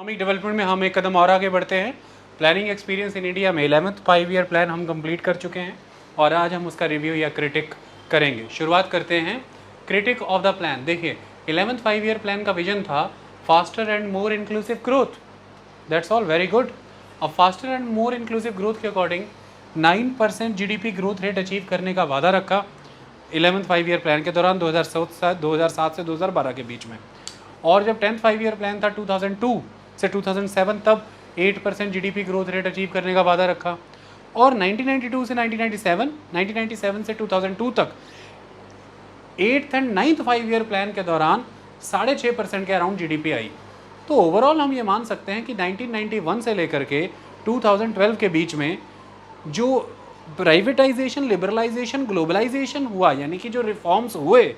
Economic development में हम एक कदम और आगे बढ़ते हैं। प्लानिंग एक्सपीरियंस इन इंडिया में 11th 5 ईयर प्लान हम कंप्लीट कर चुके हैं और आज हम उसका रिव्यू या क्रिटिक करेंगे। शुरुआत करते हैं क्रिटिक ऑफ द प्लान। देखिए 11th 5 ईयर प्लान का विजन था faster and more inclusive growth. That's all very good. अब faster and more inclusive growth के according 9% GDP growth rate achieve करने का वादा रखा 11th 5 ईयर प्लान के दौरान 2007 से 2012 के बीच में। और जब 10th 5 ईयर प्लान था 2002 से 2007 तब 8% GDP ग्रोथ रेट अचीव करने का वादा रखा। और 1992 से 1997 से 2002 तक 8th and 9th 5 year plan के दौरान 6.5% के अराउंड GDP आई। तो ओवरऑल हम ये मान सकते हैं कि 1991 से लेकर के 2012 के बीच में जो प्राइवेटाइजेशन, लिबरलाइजेशन, ग्लोबलाइजेशन हुआ, यानी कि जो रिफॉर्म्स हुए,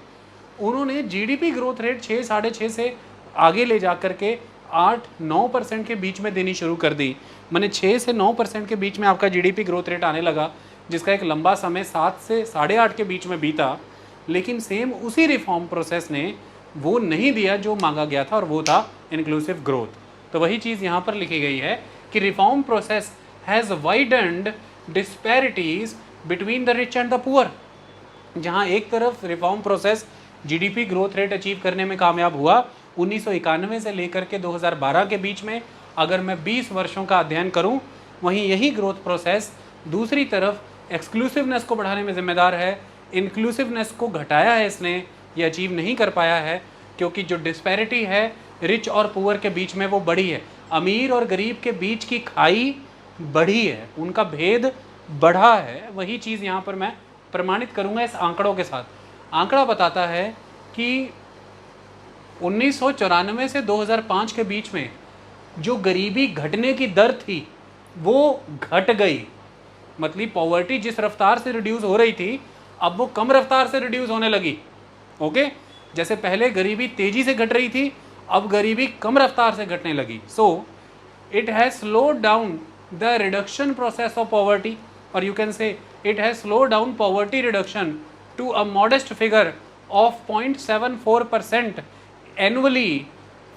उन्होंने जीडीपी ग्रोथ रेट 6-6.5 से आगे ले जा कर के 8-9% के बीच में देनी शुरू कर दी। मैंने 6 से 9% के बीच में आपका जीडीपी ग्रोथ रेट आने लगा, जिसका एक लंबा समय 7 से 8.5 के बीच में बीता। लेकिन सेम उसी रिफॉर्म प्रोसेस ने वो नहीं दिया जो मांगा गया था, और वो था इंक्लूसिव ग्रोथ। तो वही चीज़ यहाँ पर लिखी गई है कि reform process has widened disparities between the rich and the poor. जहाँ एक तरफ reform process GDP growth rate achieve करने में कामयाब हुआ 1991 से लेकर के 2012 के बीच में, अगर मैं 20 वर्षों का अध्ययन करूं, वहीं यही ग्रोथ प्रोसेस दूसरी तरफ एक्सक्लूसिवनेस को बढ़ाने में जिम्मेदार है। इंक्लूसिवनेस को घटाया है इसने, ये अचीव नहीं कर पाया है, क्योंकि जो डिस्पैरिटी है रिच और पुअर के बीच में वो बढ़ी है। अमीर और गरीब के बीच की खाई बढ़ी है, उनका भेद बढ़ा है। वही चीज़ यहाँ पर मैं प्रमाणित करूँगा इस आंकड़ों के साथ। आंकड़ा बताता है कि 1994 से 2005 के बीच में जो गरीबी घटने की दर थी वो घट गई। मतलब पॉवर्टी जिस रफ्तार से रिड्यूस हो रही थी, अब वो कम रफ्तार से रिड्यूस होने लगी। ओके, जैसे पहले गरीबी तेजी से घट रही थी, अब गरीबी कम रफ्तार से घटने लगी। So it has slowed down the reduction process of poverty, और you can say it has slowed down poverty reduction to a modest figure of 0.74% annually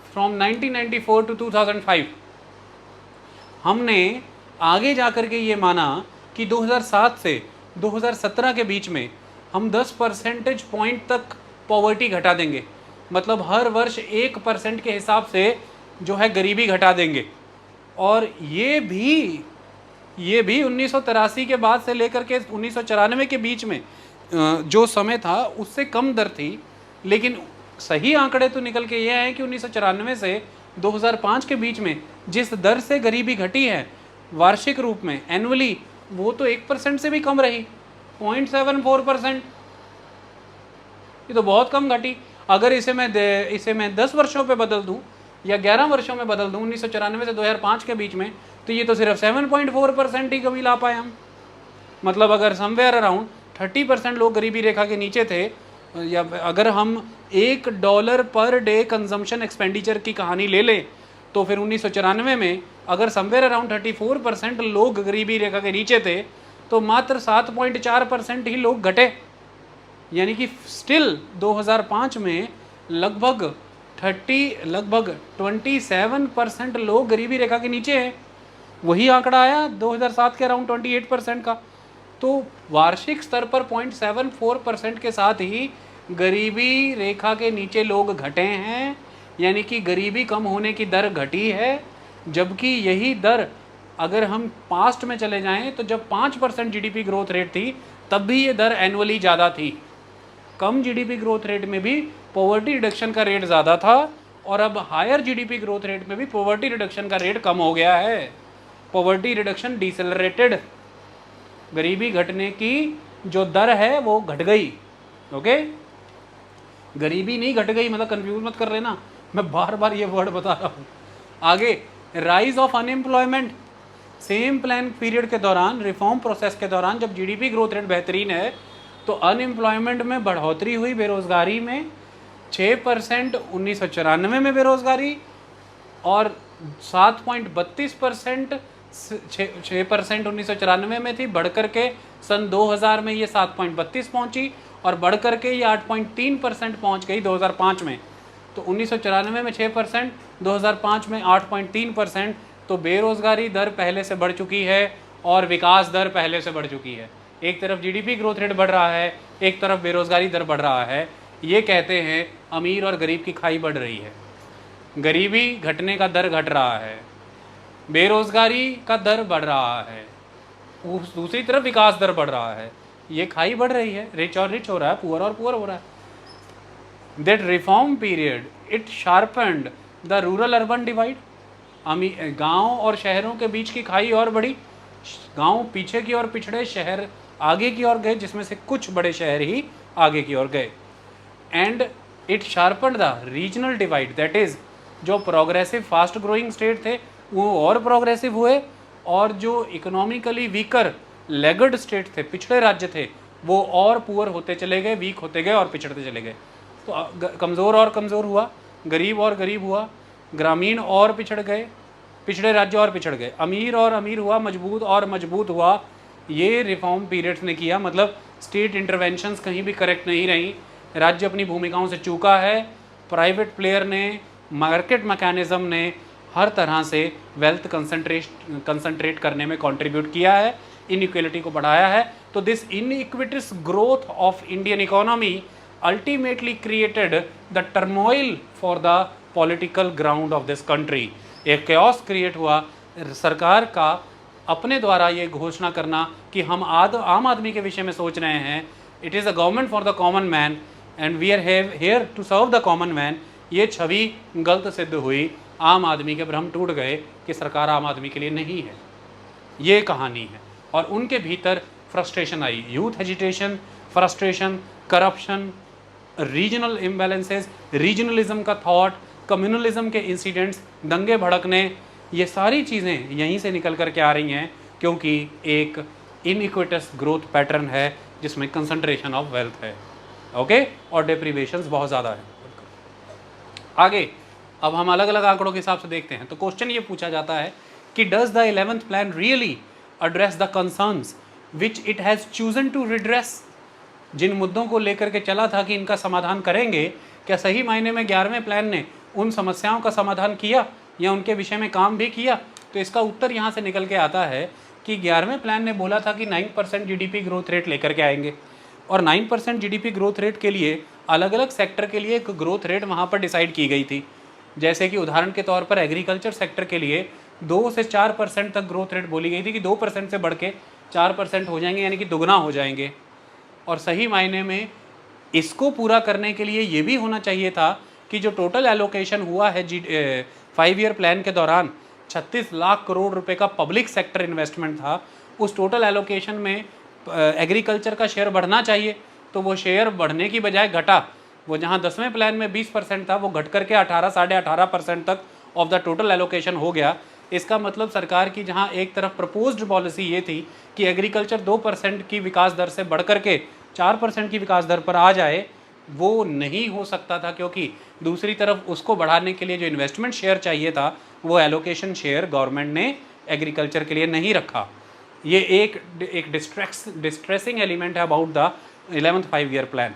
from 1994 to 2005। हमने आगे जाकर के ये माना कि 2007 से 2017 के बीच में हम 10 परसेंटेज पॉइंट तक पॉवर्टी घटा देंगे। मतलब हर वर्ष 1% के हिसाब से जो है गरीबी घटा देंगे। और ये भी 1983 के बाद से लेकर के 1994 के बीच में जो समय था उससे कम दर थी। लेकिन सही आंकड़े तो निकल के ये हैं कि 1994 से 2005 के बीच में जिस दर से गरीबी घटी है वार्षिक रूप में, एनुअली, वो तो 1% से भी कम रही, 0.74%। ये तो बहुत कम घटी। अगर इसे मैं 10 वर्षों पे बदल दूं या 11 वर्षों में बदल दूं, 1994 से 2005 के बीच में, तो ये तो सिर्फ 7.4% ही कमी ला पाए हम। मतलब अगर समवेयर अराउंड 30% लोग गरीबी रेखा के नीचे थे, या अगर हम $1 पर डे कंजम्पशन एक्सपेंडिचर की कहानी ले लें, तो फिर 1994 में अगर समवेयर अराउंड 34% लोग गरीबी रेखा के नीचे थे, तो मात्र 7.4% ही लोग घटे। यानी कि स्टिल 2005 में लगभग 27% लोग गरीबी रेखा के नीचे हैं। वही आंकड़ा आया 2007 के अराउंड 28% का। तो वार्षिक स्तर पर 0.74% के साथ ही गरीबी रेखा के नीचे लोग घटे हैं, यानी कि गरीबी कम होने की दर घटी है। जबकि यही दर अगर हम पास्ट में चले जाएं तो जब 5% जीडीपी ग्रोथ रेट थी तब भी ये दर एनुअली ज़्यादा थी। कम जीडीपी ग्रोथ रेट में भी पॉवर्टी रिडक्शन का रेट ज़्यादा था, और अब हायर जीडीपी ग्रोथ रेट में भी पॉवर्टी रिडक्शन का रेट कम हो गया है। पॉवर्टी रिडक्शन डिसेलरेटेड, गरीबी घटने की जो दर है वो घट गई। ओके, गरीबी नहीं घट गई, मतलब कंफ्यूज मत कर लेना, मैं बार बार ये वर्ड बता रहा हूँ। आगे rise of unemployment. Same plan period के दौरान, रिफॉर्म प्रोसेस के दौरान, जब जीडीपी ग्रोथ रेट बेहतरीन है तो अनएम्प्लॉयमेंट में बढ़ोतरी हुई। बेरोजगारी में 6% 1994 में बेरोजगारी, और 7.32% 6% 1994 में थी, बढ़कर के सन 2000 में ये 7.32 पहुंची, और बढ़कर के ये 8.3% पहुंच गई 2005 में। तो 1994 में 6%, 2005 में 8.3%। तो बेरोजगारी दर पहले से बढ़ चुकी है और विकास दर पहले से बढ़ चुकी है। एक तरफ जीडीपी ग्रोथ रेट बढ़ रहा है, एक तरफ बेरोजगारी दर बढ़ रहा है। ये कहते हैं अमीर और गरीब की खाई बढ़ रही है, गरीबी घटने का दर घट रहा है, बेरोजगारी का दर बढ़ रहा है, दूसरी तरफ विकास दर बढ़ रहा है। ये खाई बढ़ रही है, रिच और रिच हो रहा है, पुअर और पुअर हो रहा है। That reform period it sharpened the rural urban divide। गांव और शहरों के बीच की खाई और बढ़ी, गांव पीछे की ओर पिछड़े, शहर आगे की ओर गए, जिसमें से कुछ बड़े शहर ही आगे की ओर गए। And it sharpened the regional divide, that is जो प्रोग्रेसिव फास्ट ग्रोइंग स्टेट थे वो और प्रोग्रेसिव हुए, और जो इकोनॉमिकली वीकर लेगड स्टेट थे, पिछड़े राज्य थे, वो और पुअर होते चले गए, वीक होते गए और पिछड़ते चले गए। तो कमज़ोर और कमज़ोर हुआ, गरीब और गरीब हुआ, ग्रामीण और पिछड़ गए, पिछड़े राज्य और पिछड़ गए, अमीर और अमीर हुआ, मजबूत और मजबूत हुआ। ये रिफॉर्म पीरियड्स ने किया। मतलब स्टेट इंटरवेंशंस कहीं भी करेक्ट नहीं रही, राज्य अपनी भूमिकाओं से चूका है, प्राइवेट प्लेयर ने, मार्केट मैकेनिज्म ने हर तरह से वेल्थ कंसंट्रेट करने में कंट्रीब्यूट किया है, इनइक्वलिटी को बढ़ाया है। तो this inequitous growth of Indian economy ultimately created the turmoil for the political ground of this country। एक chaos create हुआ, सरकार का अपने द्वारा ये घोषणा करना कि हम आम आदमी के विषय में सोच रहे हैं, it is a government for the common man and we are here to serve the common man। ये छवि गलत सिद्ध हुई, आम आदमी के भ्रम टूट गए कि सरकार आम आदमी के लिए नहीं है। ये कहानी है। और उनके भीतर फ्रस्ट्रेशन आई, youth agitation, frustration, corruption, regional imbalances, regionalism का थॉट, कम्युनलिज्म के इंसिडेंट्स, दंगे भड़कने, ये सारी चीज़ें यहीं से निकल कर के आ रही हैं, क्योंकि एक इनइक्विटस ग्रोथ पैटर्न है जिसमें कंसंट्रेशन ऑफ वेल्थ है, ओके, और डेप्रीवेशंस बहुत ज़्यादा है। आगे अब हम अलग अलग आंकड़ों के हिसाब से देखते हैं। तो क्वेश्चन ये पूछा जाता है कि does the 11th plan really address the concerns which it has chosen to redress। जिन मुद्दों को लेकर के चला था कि इनका समाधान करेंगे, क्या सही मायने में 11वें प्लान ने उन समस्याओं का समाधान किया या उनके विषय में काम भी किया? तो इसका उत्तर यहाँ से निकल के आता है कि 11वें प्लान ने बोला था कि 9% जीडीपी ग्रोथ रेट लेकर के आएंगे, और 9% जीडीपी ग्रोथ रेट के लिए अलग अलग सेक्टर के लिए एक ग्रोथ रेट वहाँ पर डिसाइड की गई थी। जैसे कि उदाहरण के तौर पर एग्रीकल्चर सेक्टर के लिए 2 से 4% तक ग्रोथ रेट बोली गई थी कि 2% से बढ़ के 4% हो जाएंगे, यानी कि दुगना हो जाएंगे। और सही मायने में इसको पूरा करने के लिए ये भी होना चाहिए था कि जो टोटल एलोकेशन हुआ है 5 ईयर प्लान के दौरान 36 लाख करोड़ रुपए का पब्लिक सेक्टर इन्वेस्टमेंट था, उस टोटल एलोकेशन में एग्रीकल्चर का शेयर बढ़ना चाहिए। तो वो शेयर बढ़ने की बजाय घटा, वो जहाँ 10वें प्लान में 20% था वो घट करके 18 साढ़े 18% तक ऑफ द टोटल एलोकेशन हो गया। इसका मतलब सरकार की जहाँ एक तरफ प्रपोज्ड पॉलिसी ये थी कि एग्रीकल्चर 2% की विकास दर से बढ़ करके 4% की विकास दर पर आ जाए, वो नहीं हो सकता था, क्योंकि दूसरी तरफ उसको बढ़ाने के लिए जो इन्वेस्टमेंट शेयर चाहिए था वो एलोकेशन शेयर गवर्नमेंट ने एग्रीकल्चर के लिए नहीं रखा। ये एक डिस्ट्रेसिंग एलिमेंट है about the 11th 5 year plan.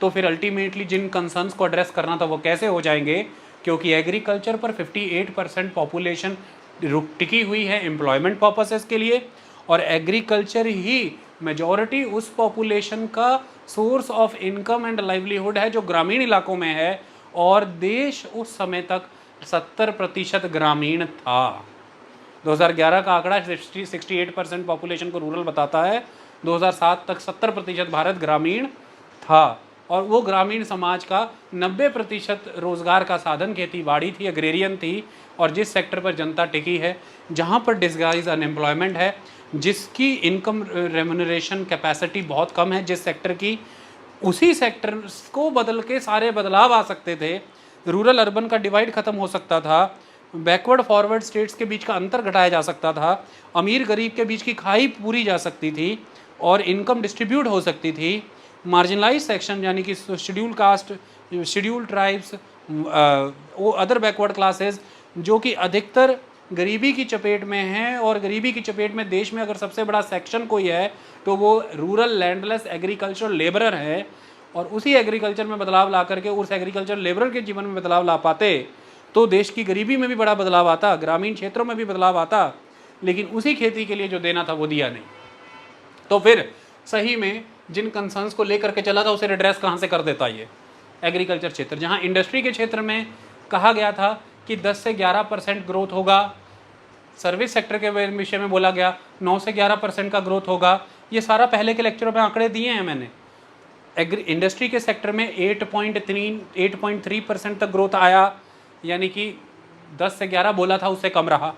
तो फिर अल्टीमेटली जिन कंसर्न्स को एड्रेस करना था वो कैसे हो जाएंगे, क्योंकि एग्रीकल्चर पर 58% पॉपुलेशन टिकी हुई है एम्प्लॉयमेंट पर्पसेस के लिए, और एग्रीकल्चर ही मेजॉरिटी उस पॉपुलेशन का source of income and livelihood है जो ग्रामीण इलाकों में है, और देश उस समय तक 70% ग्रामीण था। 2011 का आंकड़ा 68% पॉपुलेशन को रूरल बताता है, 2007 तक 70% भारत ग्रामीण था, और वो ग्रामीण समाज का 90% रोज़गार का साधन खेती बाड़ी थी, एग्रेरियन थी। और जिस सेक्टर पर जनता टिकी है, जहाँ पर डिस्गाइज अनएम्प्लॉयमेंट है, जिसकी इनकम रेम्यूनरेशन कैपेसिटी बहुत कम है जिस सेक्टर की, उसी सेक्टर को बदल के सारे बदलाव आ सकते थे। रूरल अर्बन का डिवाइड ख़त्म हो सकता था, बैकवर्ड फॉरवर्ड स्टेट्स के बीच का अंतर घटाया जा सकता था, अमीर गरीब के बीच की खाई पूरी जा सकती थी, और इनकम डिस्ट्रीब्यूट हो सकती थी। मार्जिनलाइज सेक्शन यानी कि शेड्यूल कास्ट, शेड्यूल ट्राइब्स, वो अदर बैकवर्ड क्लासेस जो कि अधिकतर गरीबी की चपेट में हैं, और गरीबी की चपेट में देश में अगर सबसे बड़ा सेक्शन कोई है तो वो रूरल लैंडलेस एग्रीकल्चर लेबरर है, और उसी एग्रीकल्चर में बदलाव ला करके उस एग्रीकल्चर लेबरर के जीवन में बदलाव ला पाते तो देश की गरीबी में भी बड़ा बदलाव आता, ग्रामीण क्षेत्रों में भी बदलाव आता, लेकिन उसी खेती के लिए जो देना था वो दिया नहीं। तो फिर सही में जिन कंसर्न्स को लेकर के चला था उसे एड्रेस कहाँ से कर देता ये एग्रीकल्चर क्षेत्र, जहाँ इंडस्ट्री के क्षेत्र में कहा गया था कि 10 से 11% ग्रोथ होगा, सर्विस सेक्टर के विषय में बोला गया 9 से 11% का ग्रोथ होगा। ये सारा पहले के लेक्चरों में आंकड़े दिए हैं मैंने। इंडस्ट्री के सेक्टर में 8.3% तक ग्रोथ आया, यानी कि 10 से 11 बोला था उससे कम रहा।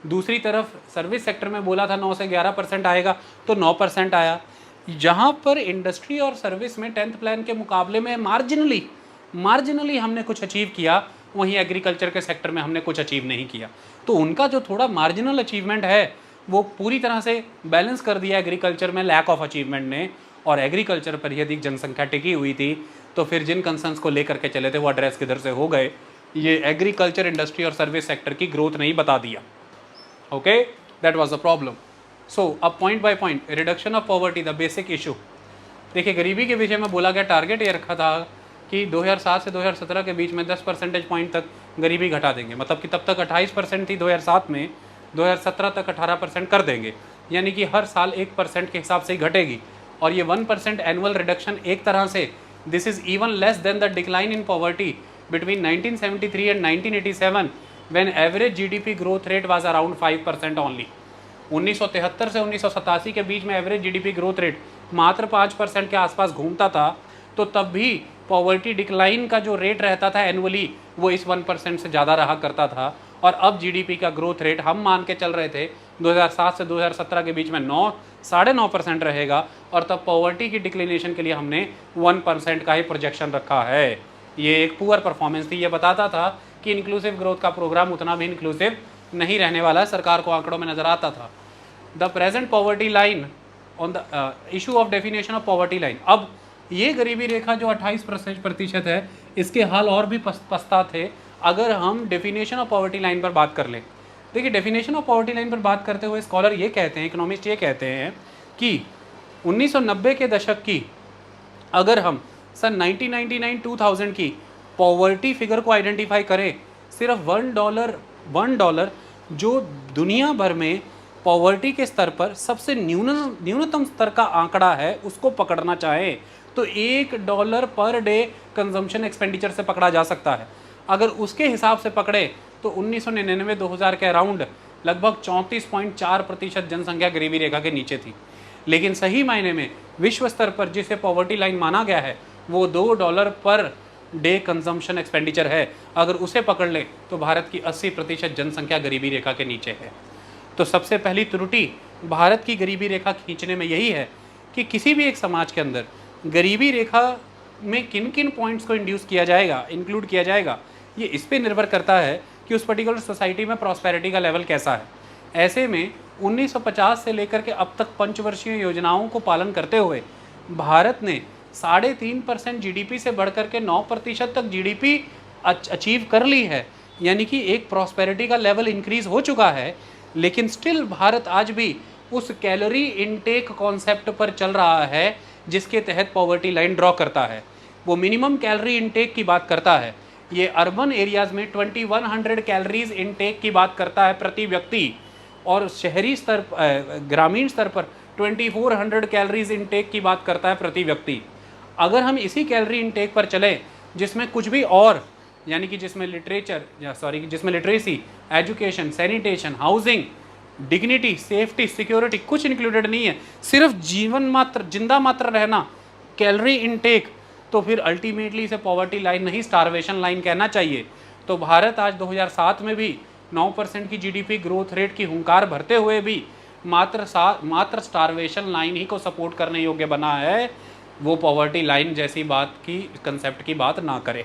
दूसरी तरफ सर्विस सेक्टर में बोला था 9 से 11% आएगा तो 9% आया। जहाँ पर इंडस्ट्री और सर्विस में 10th प्लान के मुकाबले में मार्जिनली हमने कुछ अचीव किया, वहीं एग्रीकल्चर के सेक्टर में हमने कुछ अचीव नहीं किया। तो उनका जो थोड़ा मार्जिनल अचीवमेंट है वो पूरी तरह से बैलेंस कर दिया एग्रीकल्चर में लैक ऑफ अचीवमेंट ने, और एग्रीकल्चर पर ही अधिक जनसंख्या टिकी हुई थी। तो फिर जिन कंसर्न्स को लेकर के चले थे वो एड्रेस किधर से हो गए, ये एग्रीकल्चर, इंडस्ट्री और सर्विस सेक्टर की ग्रोथ नहीं बता दिया। Okay, that was the problem. So अब point by point, reduction of poverty the basic issue. देखिए, गरीबी के विषय में बोला गया, टारगेट ये रखा था कि 2007 से 2017 के बीच में 10 परसेंटेज पॉइंट तक गरीबी घटा देंगे, मतलब कि तब तक 28% थी 2007 में, 2017 तक 18% कर देंगे, यानी कि हर साल 1% के हिसाब से ही घटेगी। और ये 1% एनुअल रिडक्शन एक तरह से this is even less than the decline in poverty between 1973 and 1987 when average GDP growth rate was around 5% only. 1973 से 1987 के बीच में एवरेज जीडीपी ग्रोथ रेट मात्र 5% के आसपास घूमता था, तो तब भी पॉवर्टी डिक्लाइन का जो रेट रहता था एनुअली वो इस 1% से ज़्यादा रहा करता था। और अब जीडीपी का ग्रोथ रेट हम मान के चल रहे थे 2007 से 2017 के बीच में 9-9.5% रहेगा, और तब पॉवर्टी की डिक्लिनेशन के लिए हमने 1% का ही प्रोजेक्शन रखा है। ये एक पुअर परफॉर्मेंस थी। ये बताता था कि इंक्लूसिव ग्रोथ का प्रोग्राम उतना भी इंक्लूसिव नहीं रहने वाला, सरकार को आंकड़ों में नजर आता था। The present poverty line on the issue of definition of poverty line. अब ये गरीबी रेखा जो 28% है, इसके हाल और भी पछता थे अगर हम डेफिनेशन ऑफ पॉवर्टी लाइन पर बात कर लें। देखिए, डेफिनेशन ऑफ पॉवर्टी लाइन पर बात करते हुए स्कॉलर ये कहते हैं, इकोनॉमिस्ट ये कहते हैं कि 1990 के दशक की अगर हम सन 1999-2000 की पॉवर्टी फिगर को आइडेंटिफाई करें, सिर्फ $1 जो दुनिया भर में पॉवर्टी के स्तर पर सबसे न्यूनतम स्तर का आंकड़ा है, उसको पकड़ना चाहें तो $1 पर डे कंजम्पशन एक्सपेंडिचर से पकड़ा जा सकता है। अगर उसके हिसाब से पकड़े तो 1999-2000 के अराउंड लगभग 34.4% जनसंख्या गरीबी रेखा के नीचे थी। लेकिन सही मायने में विश्व स्तर पर जिसे पॉवर्टी लाइन माना गया है वो $2 पर डे कंजम्पशन एक्सपेंडिचर है। अगर उसे पकड़ ले तो भारत की 80% जनसंख्या गरीबी रेखा के नीचे है। तो सबसे पहली त्रुटि भारत की गरीबी रेखा खींचने में यही है कि किसी भी एक समाज के अंदर गरीबी रेखा में किन किन पॉइंट्स को इंक्लूड किया जाएगा, ये इस पे निर्भर करता है कि उस पर्टिकुलर सोसाइटी में प्रॉस्पेरिटी का लेवल कैसा है। ऐसे में 1950 से लेकर के अब तक पंचवर्षीय योजनाओं को पालन करते हुए भारत ने 3.5% जीडीपी से बढ़कर के 9% तक जीडीपी अचीव कर ली है, यानी कि एक प्रॉस्पेरिटी का लेवल इंक्रीज हो चुका है। लेकिन स्टिल भारत आज भी उस कैलोरी इनटेक कॉन्सेप्ट पर चल रहा है जिसके तहत पॉवर्टी लाइन ड्रॉ करता है। वो मिनिमम कैलोरी इनटेक की बात करता है। ये अर्बन एरियाज़ में 2100 कैलोरीज इनटेक की बात करता है प्रति व्यक्ति, और शहरी स्तर ग्रामीण स्तर पर 2400 कैलोरीज इनटेक की बात करता है प्रति व्यक्ति। अगर हम इसी कैलोरी इनटेक पर चलें जिसमें कुछ भी और, यानी कि जिसमें literacy, education, sanitation, housing, dignity, safety, security कुछ इंक्लूडेड नहीं है, सिर्फ जिंदा मात्र रहना, कैलोरी इनटेक, तो फिर अल्टीमेटली इसे पॉवर्टी लाइन नहीं स्टारवेशन लाइन कहना चाहिए। तो भारत आज 2007 में भी 9% की जीडीपी ग्रोथ रेट की हुंकार भरते हुए भी मात्र स्टारवेशन लाइन ही को सपोर्ट करने योग्य बना है, वो पॉवर्टी लाइन जैसी बात की कंसेप्ट की बात ना करे।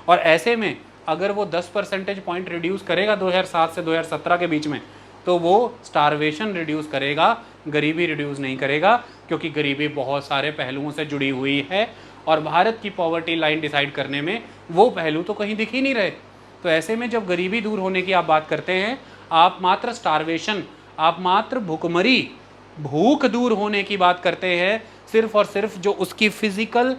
और ऐसे में अगर वो 10 परसेंटेज पॉइंट रिड्यूस करेगा 2007 से 2017 के बीच में, तो वो स्टारवेशन रिड्यूस करेगा, गरीबी रिड्यूस नहीं करेगा, क्योंकि गरीबी बहुत सारे पहलुओं से जुड़ी हुई है और भारत की पॉवर्टी लाइन डिसाइड करने में वो पहलू तो कहीं दिख ही नहीं रहे। तो ऐसे में जब गरीबी दूर होने की आप बात करते हैं, आप मात्र स्टारवेशन, आप मात्र भूख दूर होने की बात करते हैं, सिर्फ और सिर्फ जो उसकी फिजिकल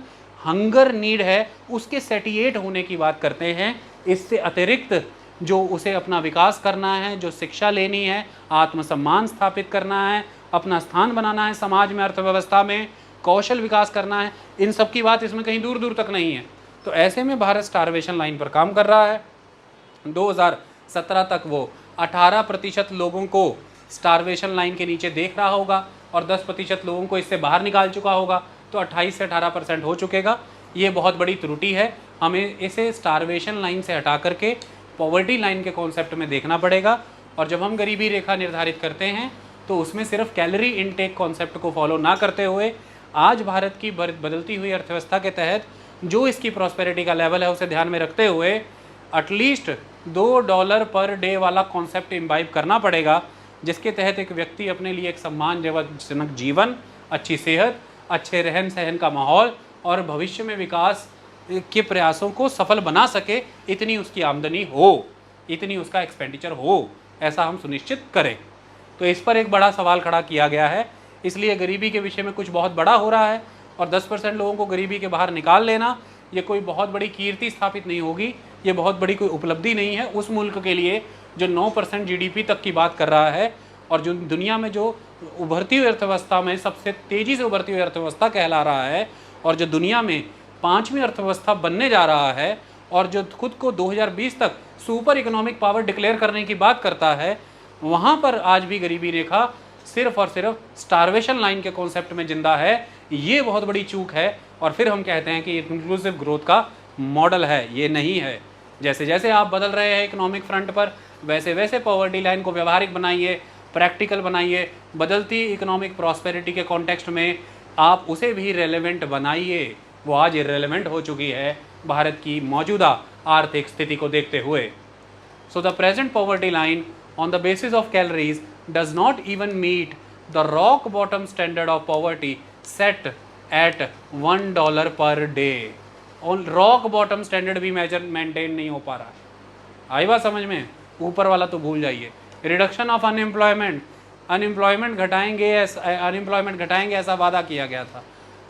हंगर नीड है उसके सेटिएट होने की बात करते हैं। इससे अतिरिक्त जो उसे अपना विकास करना है, जो शिक्षा लेनी है, आत्मसम्मान स्थापित करना है, अपना स्थान बनाना है समाज में, अर्थव्यवस्था में, कौशल विकास करना है, इन सब की बात इसमें कहीं दूर दूर तक नहीं है। तो ऐसे में भारत स्टारवेशन लाइन पर काम कर रहा है। 2017 तक वो 18% लोगों को स्टारवेशन लाइन के नीचे देख रहा होगा और 10% लोगों को इससे बाहर निकाल चुका होगा। तो 28 से 18% हो चुकेगा। ये बहुत बड़ी त्रुटि है। हमें इसे स्टारवेशन लाइन से हटा करके पॉवर्टी लाइन के कॉन्सेप्ट में देखना पड़ेगा। और जब हम गरीबी रेखा निर्धारित करते हैं तो उसमें सिर्फ कैलोरी इनटेक कॉन्सेप्ट को फॉलो ना करते हुए आज भारत की बदलती हुई अर्थव्यवस्था के तहत जो इसकी प्रॉस्पेरिटी का लेवल है उसे ध्यान में रखते हुए एटलीस्ट $2 पर डे वाला कॉन्सेप्ट इम्बाइब करना पड़ेगा, जिसके तहत एक व्यक्ति अपने लिए एक सम्मानजनक जीवन, अच्छी सेहत, अच्छे रहन सहन का माहौल और भविष्य में विकास के प्रयासों को सफल बना सके। इतनी उसकी आमदनी हो, इतनी उसका एक्सपेंडिचर हो, ऐसा हम सुनिश्चित करें। तो इस पर एक बड़ा सवाल खड़ा किया गया है। इसलिए गरीबी के विषय में कुछ बहुत बड़ा हो रहा है और 10% लोगों को गरीबी के बाहर निकाल लेना ये कोई बहुत बड़ी कीर्ति स्थापित नहीं होगी, ये बहुत बड़ी कोई उपलब्धि नहीं है उस मुल्क के लिए जो 9% GDP तक की बात कर रहा है और जो दुनिया में जो उभरती हुई अर्थव्यवस्था में सबसे तेज़ी से उभरती हुई अर्थव्यवस्था कहला रहा है और जो दुनिया में 5वीं अर्थव्यवस्था बनने जा रहा है और जो खुद को 2020 तक सुपर इकोनॉमिक पावर डिक्लेयर करने की बात करता है, वहाँ पर आज भी गरीबी रेखा सिर्फ और सिर्फ स्टारवेशन लाइन के कॉन्सेप्ट में जिंदा है। ये बहुत बड़ी चूक है और फिर हम कहते हैं कि इंक्लूसिव ग्रोथ का मॉडल है, ये नहीं है। जैसे जैसे आप बदल रहे हैं इकोनॉमिक फ्रंट पर, वैसे वैसे पॉवर्टी लाइन को व्यवहारिक बनाइए, प्रैक्टिकल बनाइए, बदलती इकोनॉमिक प्रॉस्पेरिटी के कॉन्टेक्स्ट में आप उसे भी रेलेवेंट बनाइए। वो आज इर्रेलेवेंट हो चुकी है भारत की मौजूदा आर्थिक स्थिति को देखते हुए। So the present poverty line on the basis of calories does not even meet the rock bottom standard of poverty set at $1 per day। और रॉक बॉटम स्टैंडर्ड भी मेंटेन नहीं हो पा रहा है। आई बात समझ में? ऊपर वाला तो भूल जाइए। रिडक्शन ऑफ अनएम्प्लॉयमेंट घटाएंगे ऐसा वादा किया गया था।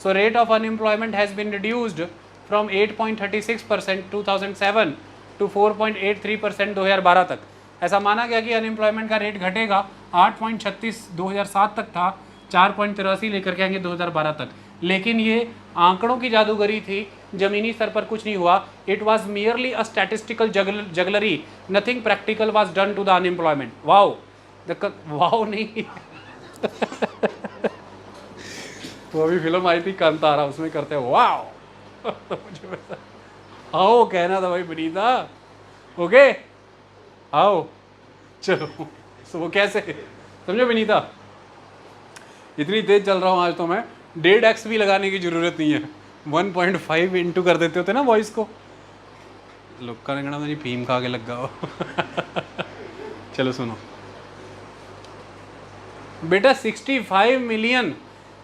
So rate of unemployment has been reduced from 8.36% 2007 to 4.83% 2012 तक। ऐसा माना गया कि अनएम्प्लॉयमेंट का रेट घटेगा, 8.36 2007 तक था, 4.83 लेकर के आएंगे 2012 तक। लेकिन ये आंकड़ों की जादूगरी थी, ज़मीनी स्तर पर कुछ नहीं हुआ। It was merely a statistical jugglery, nothing practical was done to the unemployment. Wow, wow नहीं तो अभी फिल्म आई थी कांतारा, उसमें करते हैं वाओ आओ कहना था भाई बनीता, ओके आओ चलो। तो वो कैसे समझो विनीता, इतनी तेज चल रहा हूँ आज तो मैं, 1.5x भी लगाने की जरूरत नहीं है, 1.5 इंटू कर देते होते ना वॉइस को। लोग का लगना मेरी भीम खा के लग गया हो चलो सुनो बेटा, 65 मिलियन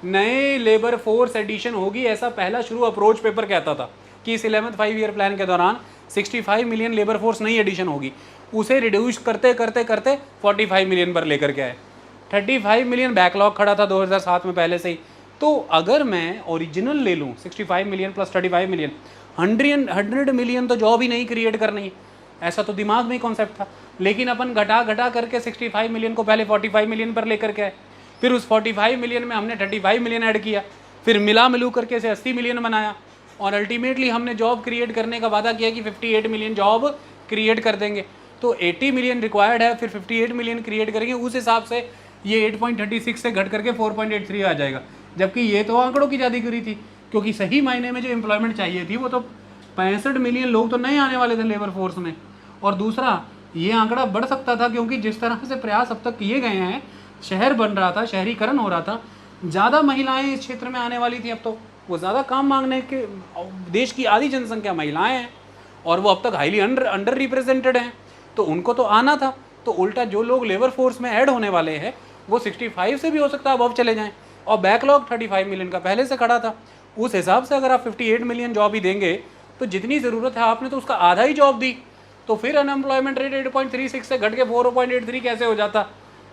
नए लेबर फोर्स एडिशन होगी, ऐसा पहला शुरू अप्रोच पेपर कहता था कि इस 11th 5 ईयर प्लान के दौरान 65 मिलियन लेबर फोर्स नई एडिशन होगी। उसे रिड्यूस करते करते करते 45 मिलियन पर लेकर के आए। 35 मिलियन बैकलॉग खड़ा था 2007 में पहले से ही। तो अगर मैं ओरिजिनल ले लूँ 65 मिलियन प्लस 35 मिलियन, 100 मिलियन तो जॉब ही नहीं क्रिएट करनी है, ऐसा तो दिमाग में ही कॉन्सेप्ट था। लेकिन अपन घटा घटा करके 65 मिलियन को पहले 45 मिलियन पर लेकर के आए, फिर उस 45 मिलियन में हमने 35 मिलियन ऐड किया, फिर मिला मिलू करके इसे 80 मिलियन बनाया और अल्टीमेटली हमने जॉब क्रिएट करने का वादा किया कि 58 मिलियन जॉब क्रिएट कर देंगे। तो 80 मिलियन रिक्वायर्ड है, फिर 58 मिलियन क्रिएट करेंगे, उस हिसाब से ये 8.36 से घट करके 4.83 आ जाएगा। जबकि ये तो आंकड़ों की जादूगरी थी, क्योंकि सही मायने में जो एम्प्लॉयमेंट चाहिए थी वो तो 65 मिलियन लोग तो नहीं आने वाले थे लेबर फोर्स में। और दूसरा, ये आंकड़ा बढ़ सकता था क्योंकि जिस तरह से प्रयास अब तक किए गए हैं, शहर बन रहा था, शहरीकरण हो रहा था, ज़्यादा महिलाएं इस क्षेत्र में आने वाली थी। अब तो वो ज़्यादा काम मांगने के, देश की आधी जनसंख्या महिलाएं हैं और वो अब तक हाईली अंडर रिप्रेजेंटेड हैं, तो उनको तो आना था। तो उल्टा जो लोग लेबर फोर्स में ऐड होने वाले हैं वो 65 से भी हो सकता है अब चले जाएं, और बैकलॉग 35 मिलियन का पहले से खड़ा था। उस हिसाब से अगर आप 58 मिलियन जॉब ही देंगे तो जितनी ज़रूरत है आपने तो उसका आधा ही जॉब दी, तो फिर अनएम्प्लॉयमेंट रेट 8.36 से घट के 4.83 कैसे हो जाता?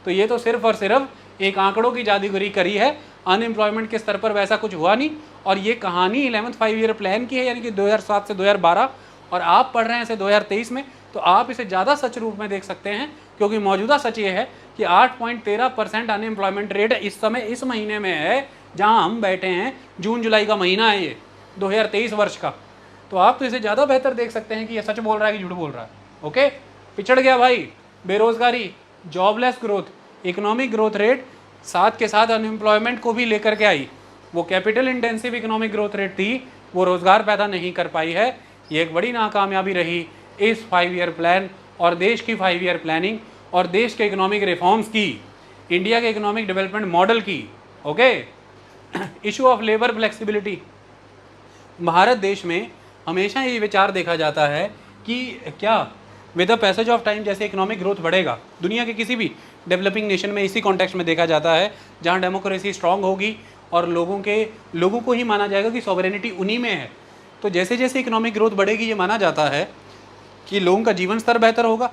तो ये तो सिर्फ और सिर्फ एक आंकड़ों की जादूगरी करी है, अनएम्प्लॉयमेंट के स्तर पर वैसा कुछ हुआ नहीं और ये कहानी 11th 5 ईयर प्लान की है, यानी कि 2007 से 2012, और आप पढ़ रहे हैं इसे 2023 में, तो आप इसे ज़्यादा सच रूप में देख सकते हैं, क्योंकि मौजूदा सच ये है कि 8.13% अनएम्प्लॉयमेंट रेट इस समय इस महीने में है जहां हम बैठे हैं। जून जुलाई का महीना है ये 2023 वर्ष का। तो आप तो इसे ज़्यादा बेहतर देख सकते हैं कि ये सच बोल रहा है कि झूठ बोल रहा है। ओके, पिछड़ गया भाई बेरोजगारी, jobless growth, economic growth rate साथ के साथ अनएम्प्लॉयमेंट को भी लेकर के आई। वो capital intensive economic growth rate थी, वो रोजगार पैदा नहीं कर पाई है। ये एक बड़ी नाकामयाबी रही इस 5 ईयर प्लान और देश की 5 ईयर प्लानिंग और देश के इकोनॉमिक रिफॉर्म्स की, इंडिया के इकोनॉमिक डेवलपमेंट मॉडल की। Okay, issue of labour flexibility. Bharat देश में हमेशा ये विचार देखा जाता है कि क्या with the passage of time जैसे इकोनॉमिक ग्रोथ बढ़ेगा, दुनिया के किसी भी डेवलपिंग नेशन में इसी कॉन्टेक्स्ट में देखा जाता है जहाँ डेमोक्रेसी स्ट्रांग होगी और लोगों को ही माना जाएगा कि सॉवरेनिटी उन्हीं में है। तो जैसे जैसे इकोनॉमिक ग्रोथ बढ़ेगी, ये माना जाता है कि लोगों का जीवन स्तर बेहतर होगा।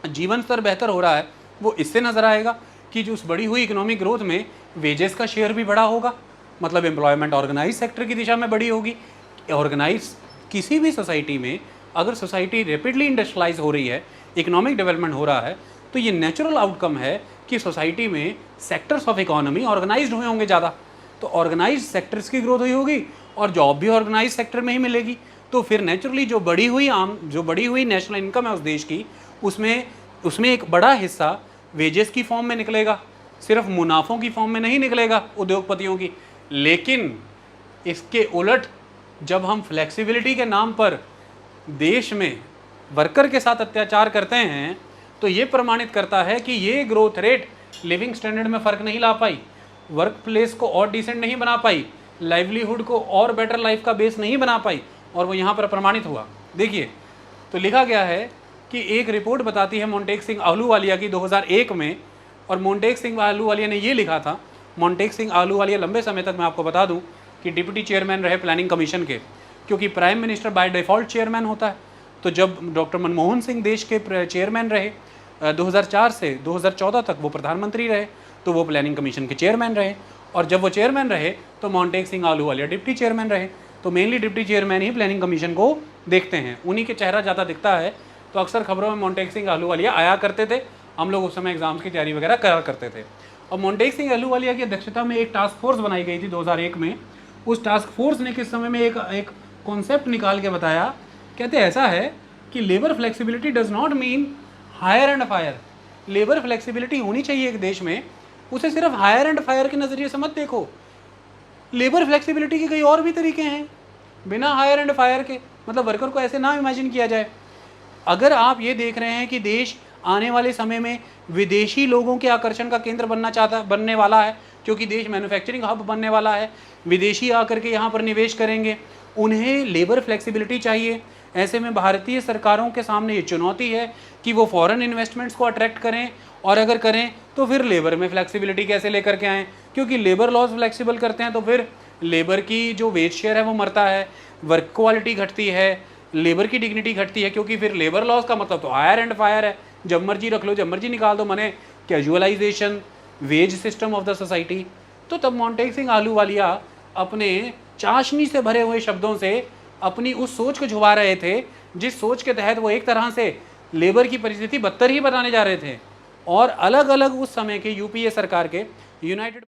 जीवन स्तर बेहतर हो रहा है वो इससे नज़र आएगा कि जो उस बढ़ी हुई इकोनॉमिक ग्रोथ में वेजेस का शेयर भी बढ़ा होगा, मतलब एम्प्लॉयमेंट ऑर्गेनाइज सेक्टर की दिशा में बढ़ी होगी। ऑर्गेनाइज किसी भी सोसाइटी में अगर सोसाइटी रैपिडली इंडस्ट्रियलाइज हो रही है, इकोनॉमिक डेवलपमेंट हो रहा है, तो ये नेचुरल आउटकम है कि सोसाइटी में सेक्टर्स ऑफ इकोनॉमी ऑर्गेनाइज्ड हुए होंगे ज़्यादा, तो ऑर्गेनाइज सेक्टर्स की ग्रोथ हुई होगी और जॉब भी ऑर्गेनाइज सेक्टर में ही मिलेगी। तो फिर नेचुरली जो बढ़ी हुई नेशनल इनकम है उस देश की, उसमें एक बड़ा हिस्सा वेजेस की फॉर्म में निकलेगा, सिर्फ मुनाफों की फॉर्म में नहीं निकलेगा उद्योगपतियों की। लेकिन इसके उलट जब हम फ्लेक्सिबिलिटी के नाम पर देश में वर्कर के साथ अत्याचार करते हैं, तो ये प्रमाणित करता है कि ये ग्रोथ रेट लिविंग स्टैंडर्ड में फ़र्क नहीं ला पाई, वर्क प्लेस को और डिसेंट नहीं बना पाई, लाइवलीहुड को और बेटर लाइफ का बेस नहीं बना पाई, और वो यहाँ पर प्रमाणित हुआ। देखिए, तो लिखा गया है कि एक रिपोर्ट बताती है मोंटेक सिंह आहलूवालिया की 2001 में, और मोंटेक सिंह आहलूवालिया ने ये लिखा था। मोंटेक सिंह आहलूवालिया लंबे समय तक, मैं आपको बता दूं, कि डिप्टी चेयरमैन रहे प्लानिंग कमीशन के, क्योंकि prime minister by default chairman होता है। तो जब डॉक्टर मनमोहन सिंह देश के चेयरमैन रहे 2004 से 2014 तक वो प्रधानमंत्री रहे, तो वो प्लानिंग कमीशन के चेयरमैन रहे, और जब वो चेयरमैन रहे तो मोंटेक सिंह आहलूवालिया डिप्टी चेयरमैन रहे। तो मेनली डिप्टी चेयरमैन ही प्लानिंग कमीशन को देखते हैं, उन्हीं के चेहरा ज़्यादा दिखता है। तो अक्सर खबरों में मोंटेक सिंह आहलूवालिया आया करते थे, हम लोग उस समय एग्जाम्स की तैयारी वगैरह करा करते थे। और मोंटेक सिंह आहलूवालिया की अध्यक्षता में एक टास्क फोर्स बनाई गई थी 2001 में। उस टास्क फोर्स ने किस समय में एक कॉन्सेप्ट निकाल के बताया, कहते ऐसा है कि labour flexibility does not mean hire and fire. Labour flexibility होनी चाहिए एक देश में, उसे सिर्फ हायर एंड फायर के नज़रिए से मत देखो। लेबर फ्लेक्सिबिलिटी के कई और भी तरीके हैं बिना हायर एंड फायर के, मतलब वर्कर को ऐसे ना इमेजिन किया जाए। अगर आप ये देख रहे हैं कि देश आने वाले समय में विदेशी लोगों के आकर्षण का केंद्र बनने वाला है, क्योंकि देश मैन्युफैक्चरिंग हब बनने वाला है, विदेशी आकर के यहाँ पर निवेश करेंगे, उन्हें लेबर फ्लेक्सिबिलिटी चाहिए। ऐसे में भारतीय सरकारों के सामने ये चुनौती है कि वो फॉरेन इन्वेस्टमेंट्स को अट्रैक्ट करें, और अगर करें तो फिर लेबर में फ्लेक्सिबिलिटी कैसे लेकर के आएँ, क्योंकि लेबर लॉज फ्लेक्सिबल करते हैं तो फिर लेबर की जो वेज शेयर है वो मरता है, वर्क क्वालिटी घटती है, लेबर की डिग्निटी घटती है, क्योंकि फिर लेबर लॉज का मतलब तो हायर एंड फायर है, जब मर्जी रख लो जब मर्जी निकाल दो, माने casualisation, wage system of the society. तो तब मोंटेक सिंह आहलूवालिया अपने चाशनी से भरे हुए शब्दों से अपनी उस सोच को झुका रहे थे, जिस सोच के तहत वो एक तरह से लेबर की परिस्थिति बदतर ही बनाने जा रहे थे। और अलग अलग उस समय के यूपीए सरकार के यूनाइटेड